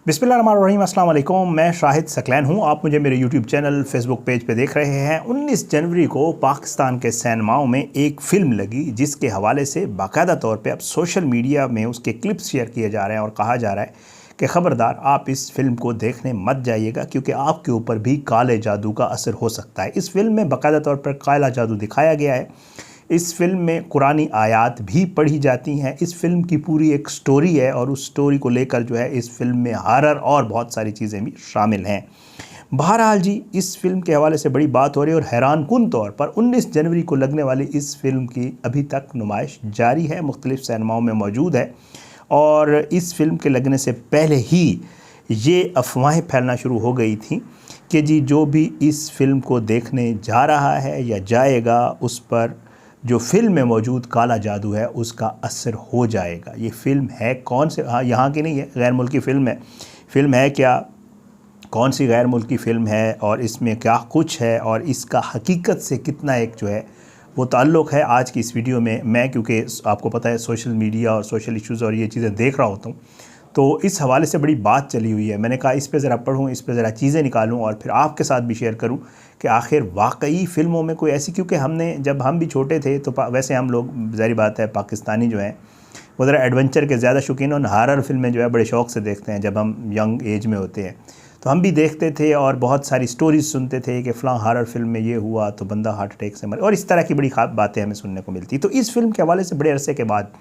बिस्मिल्लाहिर्रहमानिर्रहीम, अस्सलाम वालेकुम। मैं शाहिद सकलैन हूँ। आप मुझे मेरे यूट्यूब चैनल फेसबुक पेज पे देख रहे हैं। 19 जनवरी को पाकिस्तान के सिनेमाओं में एक फ़िल्म लगी जिसके हवाले से बाकायदा तौर पे अब सोशल मीडिया में उसके क्लिप्स शेयर किए जा रहे हैं और कहा जा रहा है कि ख़बरदार आप इस फ़िल्म को देखने मत जाइएगा क्योंकि आपके ऊपर भी काले जादू का असर हो सकता है। इस फ़िल्म में बाकायदा तौर पर काला जादू दिखाया गया है। इस फ़िल्म में कुरानी आयात भी पढ़ी जाती हैं। इस फ़िल्म की पूरी एक स्टोरी है और उस स्टोरी को लेकर जो है इस फ़िल्म में हॉरर और बहुत सारी चीज़ें भी शामिल हैं। बहरहाल जी, इस फ़िल्म के हवाले से बड़ी बात हो रही है और हैरानकुन तौर पर 19 जनवरी को लगने वाली इस फ़िल्म की अभी तक नुमाइश जारी है, मुख्तलिफ़ सिनेमाओं में मौजूद है। और इस फ़िल्म के लगने से पहले ही ये अफवाहें फैलना शुरू हो गई थी कि जी जो भी इस फ़िल्म को देखने जा रहा है या जाएगा उस पर जो फ़िल्म में मौजूद काला जादू है उसका असर हो जाएगा। ये फ़िल्म है कौन से, हाँ यहाँ की नहीं है, गैर मुल्की फ़िल्म है। फ़िल्म है क्या, कौन सी गैर मुल्की फ़िल्म है और इसमें क्या कुछ है और इसका हकीकत से कितना एक जो है वो ताल्लुक़ है, आज की इस वीडियो में मैं, क्योंकि आपको पता है सोशल मीडिया और सोशल इश्यूज़ और ये चीज़ें देख रहा होता हूँ, तो इस हवाले से बड़ी बात चली हुई है। मैंने कहा इस पे ज़रा पढूँ, इस पे ज़रा चीज़ें निकालूँ और फिर आपके साथ भी शेयर करूँ कि आखिर वाकई फ़िल्मों में कोई ऐसी, क्योंकि हमने जब हम भी छोटे थे तो वैसे हम लोग, ज़ाहिर बात है, पाकिस्तानी जो हैं वो ज़रा एडवेंचर के ज़्यादा शौकीन और हॉरर फिल्में जो है बड़े शौक़ से देखते हैं। जब हम यंग एज में होते हैं तो हम भी देखते थे और बहुत सारी स्टोरीज़ सुनते थे कि फ़लाँ हॉरर फिल्म में ये हुआ तो बंदा हार्ट अटैक से मरे और इस तरह की बड़ी बातें हमें सुनने को मिलती। तो इस फिल्म के हवाले से बड़े अरसे के बाद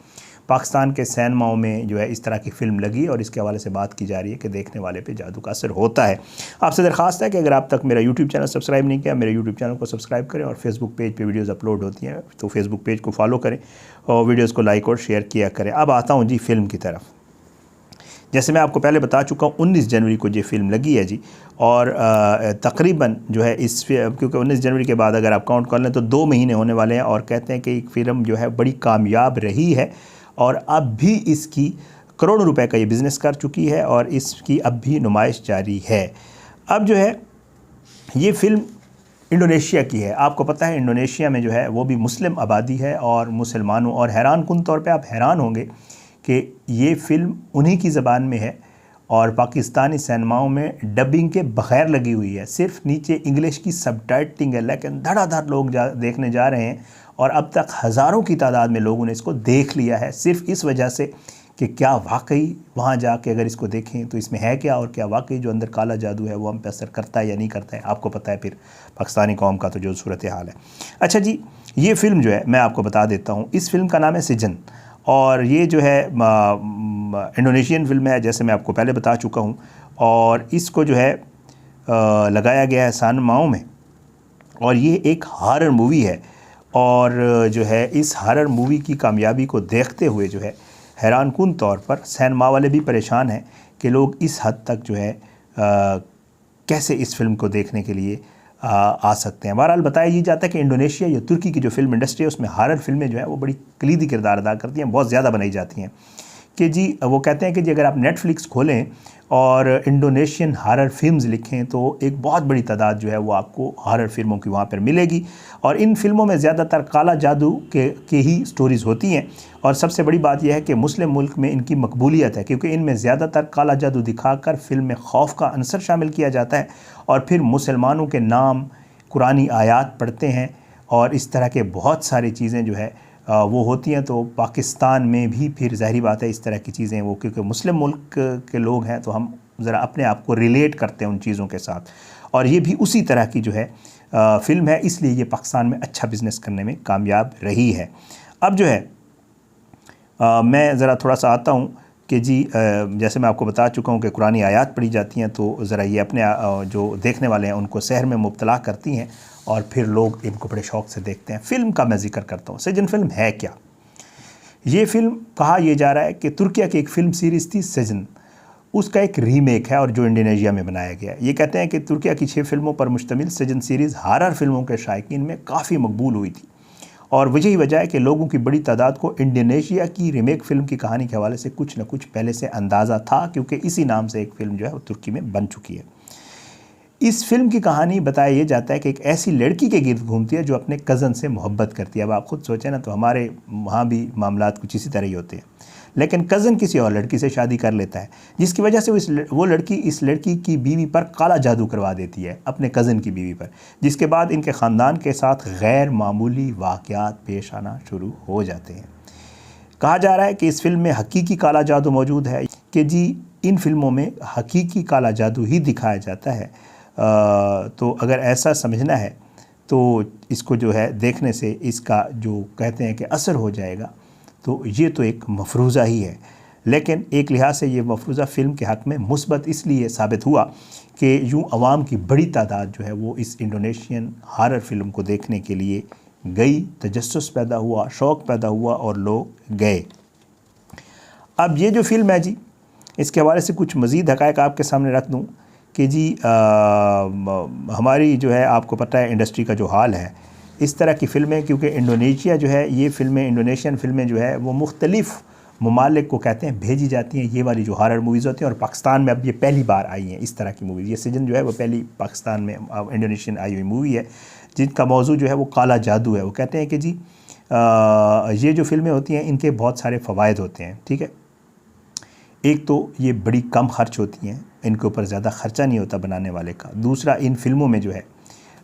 पाकिस्तान के सिनेमाओं में जो है इस तरह की फ़िल्म लगी और इसके हवाले से बात की जा रही है कि देखने वाले पे जादू का असर होता है। आपसे दरख्वास्त है कि अगर आप तक मेरा यूट्यूब चैनल सब्सक्राइब नहीं किया, मेरे यूट्यूब चैनल को सब्सक्राइब करें और फेसबुक पेज पे वीडियोस अपलोड होती हैं तो फेसबुक पेज को फॉलो करें और वीडियोस को लाइक और शेयर किया करें। अब आता हूँ जी फ़िल्म की तरफ। जैसे मैं आपको पहले बता चुका हूँ 19 जनवरी को ये फ़िल्म लगी है जी और तकरीबन जो है क्योंकि 19 जनवरी के बाद अगर आप काउंट कर लें तो 2 महीने होने वाले हैं और कहते हैं कि एक फ़िल्म जो है बड़ी कामयाब रही है और अब भी इसकी करोड़ों रुपए का ये बिज़नेस कर चुकी है और इसकी अब भी नुमाइश जारी है। अब जो है ये फ़िल्म इंडोनेशिया की है। आपको पता है इंडोनेशिया में जो है वो भी मुस्लिम आबादी है और मुसलमानों, और हैरानकुन तौर पे आप हैरान होंगे कि ये फ़िल्म उन्हीं की ज़बान में है और पाकिस्तानी सिनेमाओं में डबिंग के बग़ैर लगी हुई है। सिर्फ नीचे इंग्लिश की सबटाइटलिंग है, लेकिन धड़ाधड़ लोग देखने जा रहे हैं और अब तक हज़ारों की तादाद में लोगों ने इसको देख लिया है, सिर्फ इस वजह से कि क्या वाकई वहाँ जाके अगर इसको देखें तो इसमें है क्या और क्या वाकई जो अंदर काला जादू है वो हम पे असर करता है या नहीं करता है। आपको पता है फिर पाकिस्तानी कौम का तो जो सूरत हाल है। अच्छा जी, ये फ़िल्म जो है मैं आपको बता देता हूँ, इस फ़िल्म का नाम है सिजन और ये जो है इंडोनेशियन फ़िल्म है, जैसे मैं आपको पहले बता चुका हूँ, और इसको जो है लगाया गया है सिनेमाओं में और ये एक हॉरर मूवी है। और जो है इस हॉरर मूवी की कामयाबी को देखते हुए जो है हैरानकुन तौर पर सिनेमा वाले भी परेशान हैं कि लोग इस हद तक जो है कैसे इस फ़िल्म को देखने के लिए आ सकते हैं। बहरहाल बताया ये जाता है कि इंडोनेशिया या तुर्की की जो फ़िल्म इंडस्ट्री है उसमें हॉरर फिल्में जो है वो बड़ी कलीदी किरदार अदा करती हैं, बहुत ज़्यादा बनाई जाती हैं कि जी वो कहते हैं कि जी अगर आप नेटफ्लिक्स खोलें और इंडोनेशियन हॉरर फिल्म्स लिखें तो एक बहुत बड़ी तादाद जो है वो आपको हॉरर फिल्मों की वहाँ पर मिलेगी और इन फिल्मों में ज़्यादातर काला जादू के ही स्टोरीज़ होती हैं। और सबसे बड़ी बात यह है कि मुस्लिम मुल्क में इनकी मकबूलियत है क्योंकि इनमें ज़्यादातर काला जादू दिखाकर फ़िल्म में खौफ का अंसर शामिल किया जाता है और फिर मुसलमानों के नाम कुरानी आयात पढ़ते हैं और इस तरह के बहुत सारी चीज़ें जो है वो होती हैं। तो पाकिस्तान में भी फिर ज़ाहिर बात है इस तरह की चीज़ें, वो क्योंकि मुस्लिम मुल्क के लोग हैं तो हम ज़रा अपने आप को रिलेट करते हैं उन चीज़ों के साथ, और ये भी उसी तरह की जो है फ़िल्म है, इसलिए ये पाकिस्तान में अच्छा बिज़नेस करने में कामयाब रही है। अब जो है मैं ज़रा थोड़ा सा आता हूँ कि जी जैसे मैं आपको बता चुका हूँ कि कुरानी आयात पढ़ी जाती हैं तो ज़रा ये अपने जो देखने वाले हैं उनको सहर में मुब्तला करती हैं और फिर लोग इनको बड़े शौक़ से देखते हैं। फ़िल्म का मैं ज़िक्र करता हूँ। सिजन फ़िल्म है क्या? ये फ़िल्म कहा यह जा रहा है कि तुर्किया की एक फ़िल्म सीरीज़ थी सिजन, उसका एक रीमेक है और जो इंडोनेशिया में बनाया गया है। ये कहते हैं कि तुर्किया की 6 फ़िल्मों पर मुश्तमिल सिजन सीरीज़ हॉरर फिल्मों के शायकीन में काफ़ी मकबूल हुई थी और यही वजह है कि लोगों की बड़ी तादाद को इंडोनेशिया की रीमेक फ़िल्म की कहानी के हवाले से कुछ न कुछ पहले से अंदाज़ा था, क्योंकि इसी नाम से एक फ़िल्म जो है वो तुर्की में बन चुकी है। इस फ़िल्म की कहानी बताया ये जाता है कि एक ऐसी लड़की के गिर्द घूमती है जो अपने कज़न से मोहब्बत करती है। अब आप खुद सोचें ना, तो हमारे वहाँ भी मामलात कुछ इसी तरह ही होते हैं। लेकिन कज़न किसी और लड़की से शादी कर लेता है, जिसकी वजह से वो लड़की इस लड़की की बीवी पर काला जादू करवा देती है, अपने कज़न की बीवी पर, जिसके बाद इनके ख़ानदान के साथ गैर मामूली वाक़यात पेश आना शुरू हो जाते हैं। कहा जा रहा है कि इस फिल्म में हकीकी काला जादू मौजूद है कि जी इन फिल्मों में हकीकी काला जादू ही दिखाया जाता है। तो अगर ऐसा समझना है तो इसको जो है देखने से इसका जो कहते हैं कि असर हो जाएगा, तो ये तो एक मफरूज़ा ही है। लेकिन एक लिहाज से ये मफरूज़ा फ़िल्म के हक़ में मुस्बत इसलिए साबित हुआ कि यूँ अवाम की बड़ी तादाद जो है वो इस इंडोनेशियन हॉरर फिल्म को देखने के लिए गई, तजस्सुस पैदा हुआ, शौक़ पैदा हुआ और लोग गए। अब ये जो फ़िल्म है जी, इसके हवाले से कुछ मज़ीद हक़ाइक़ आपके सामने रख दूँ कि जी हमारी जो है आपको पता है इंडस्ट्री का जो हाल है, इस तरह की फ़िल्में, क्योंकि इंडोनेशिया जो है ये फ़िल्में, इंडोनेशियन फ़िल्में जो है वो मुख्तलिफ़ ममालिक को कहते हैं भेजी जाती हैं, ये वाली जो हॉरर मूवीज़ होती हैं। और पाकिस्तान में अब ये पहली बार आई हैं इस तरह की मूवीज़। ये सीजन जो है वो पहली पाकिस्तान में इंडोनेशियन आई हुई मूवी है, जिनका मौजू जो है वो काला जादू है। वो कहते हैं कि जी ये जो फ़िल्में होती हैं इनके बहुत सारे फ़वाइद होते हैं, ठीक है। एक तो ये बड़ी कम खर्च होती हैं, इनके ऊपर ज़्यादा ख़र्चा नहीं होता बनाने वाले का। दूसरा, इन फ़िल्मों में जो है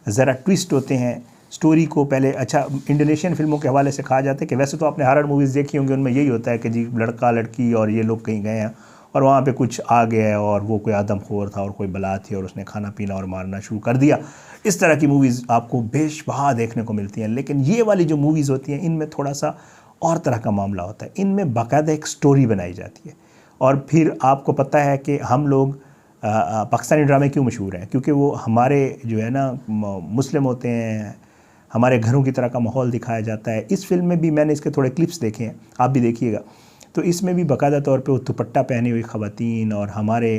ज़रा ट्विस्ट होते हैं स्टोरी को पहले। अच्छा, इंडोनेशियन फ़िल्मों के हवाले से कहा जाता है कि वैसे तो आपने हॉरर मूवीज़ देखी होंगी, उनमें यही होता है कि जी लड़का लड़की और ये लोग कहीं गए हैं और वहाँ पे कुछ आ गया है और वो कोई आदमखोर था और कोई बला थी और उसने खाना पीना और मारना शुरू कर दिया। इस तरह की मूवीज़ आपको बेशबहा देखने को मिलती हैं। लेकिन ये वाली जो मूवीज़ होती हैं इनमें थोड़ा सा और तरह का मामला होता है। इनमें बाकायदा एक स्टोरी बनाई जाती है। और फिर आपको पता है कि हम लोग पाकिस्तानी ड्रामे क्यों मशहूर हैं, क्योंकि वो हमारे जो है ना मुस्लिम होते हैं, हमारे घरों की तरह का माहौल दिखाया जाता है। इस फिल्म में भी मैंने इसके थोड़े क्लिप्स देखे हैं, आप भी देखिएगा, तो इसमें भी बाकायदा तौर पे वो दुपट्टा पहनी हुई ख़वातीन और हमारे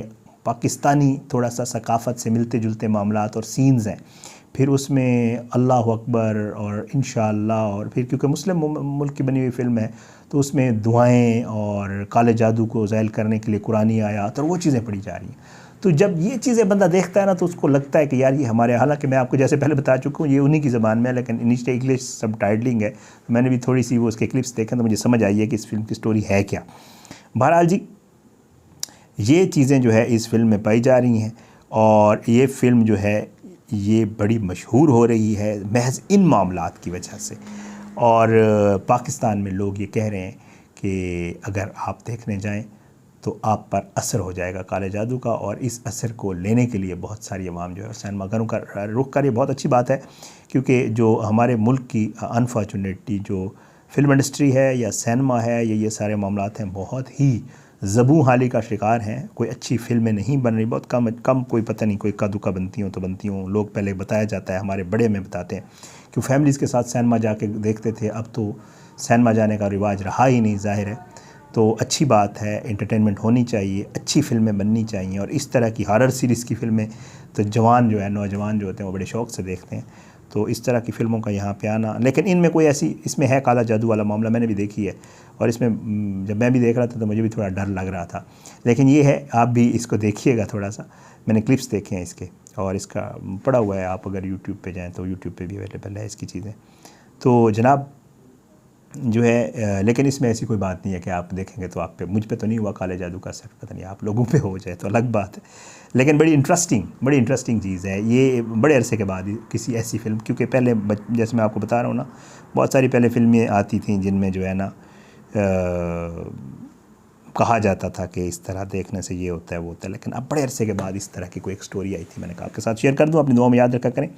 पाकिस्तानी थोड़ा सा सकाफ़त से मिलते जुलते मामलात और सीन्स हैं। फिर उसमें अल्लाह अकबर और इंशाअल्लाह, और फिर क्योंकि मुस्लिम मुल्क की बनी हुई फ़िल्म है तो उसमें दुआएं और काले जादू को ज़ाइल करने के लिए कुरानी आयात और वो चीज़ें पढ़ी जा रही हैं। तो जब ये चीज़ें बंदा देखता है ना तो उसको लगता है कि यार ये हमारे, हालांकि मैं आपको जैसे पहले बता चुका हूँ ये उन्हीं की ज़बान में है, लेकिन इंग्लिश सब टाइटलिंग है, तो मैंने भी थोड़ी सी वो उसके क्लिप्स देखे तो मुझे समझ आई है कि इस फिल्म की स्टोरी है क्या। बहरहाल जी, ये चीज़ें जो है इस फिल्म में पाई जा रही हैं और ये फ़िल्म जो है ये बड़ी मशहूर हो रही है महज इन मामलात की वजह से। और पाकिस्तान में लोग ये कह रहे हैं कि अगर आप देखने जाएं तो आप पर असर हो जाएगा काले जादू का, और इस असर को लेने के लिए बहुत सारी अवाम जो है सिनेमाघरों का रुख कर, ये बहुत अच्छी बात है, क्योंकि जो हमारे मुल्क की अनफॉर्चुनेटली जो फिल्म इंडस्ट्री है या सिनेमा है या ये सारे मामलात हैं बहुत ही ज़बू हाली का शिकार हैं। कोई अच्छी फ़िल्में नहीं बन रही, बहुत कम कोई पता नहीं, कोई इक्का दुक्का बनती हों तो बनती हों। लोग पहले बताया जाता है, हमारे बड़े में बताते हैं कि फैमिलीज़ के साथ सिनेमा जाके देखते थे, अब तो सिनेमा जाने का रिवाज रहा ही नहीं, ज़ाहिर है। तो अच्छी बात है, एंटरटेनमेंट होनी चाहिए, अच्छी फ़िल्में बननी चाहिए, और इस तरह की हॉरर सीरीज़ की फ़िल्में तो जवान जो है, नौजवान जो होते हैं वो बड़े शौक़ से देखते हैं। तो इस तरह की फ़िल्मों का यहाँ पे आना, लेकिन इनमें कोई ऐसी, इसमें है काला जादू वाला मामला, मैंने भी देखी है, और इसमें जब मैं भी देख रहा था तो मुझे भी थोड़ा डर लग रहा था। लेकिन ये है, आप भी इसको देखिएगा थोड़ा सा, मैंने क्लिप्स देखे हैं इसके और इसका पड़ा हुआ है, आप अगर यूट्यूब पे जाएँ तो यूट्यूब पे भी अवेलेबल है इसकी चीज़ें। तो जनाब जो है, लेकिन इसमें ऐसी कोई बात नहीं है कि आप देखेंगे तो आप पे, मुझ पे तो नहीं हुआ काले जादू का असर, पता नहीं आप लोगों पे हो जाए तो अलग बात है। लेकिन बड़ी इंटरेस्टिंग चीज़ है ये, बड़े अरसे के बाद किसी ऐसी फ़िल्म, क्योंकि पहले जैसे मैं आपको बता रहा हूँ ना, बहुत सारी पहले फ़िल्में आती थी जिनमें जो है ना कहा जाता था कि इस तरह देखने से ये होता है वो होता है, लेकिन अब बड़े अरसे के बाद इस तरह की कोई एक स्टोरी आई थी, मैंने कहा आपके साथ शेयर कर दूँ, अपनी दुआ में याद रखा करें।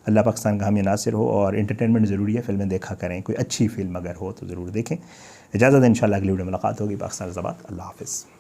अल्लाह पाकिस्तान का हामी नासिर हो, और एंटरटेनमेंट ज़रूरी है, फ़िल्में देखा करें, कोई अच्छी फ़िल्म अगर हो तो ज़रूर देखें। इजाज़त है, इंशाअल्लाह अगली वीडियो में मुलाकात होगी। पाकिस्तान ज़िंदाबाद, अल्लाह हाफ़िज़।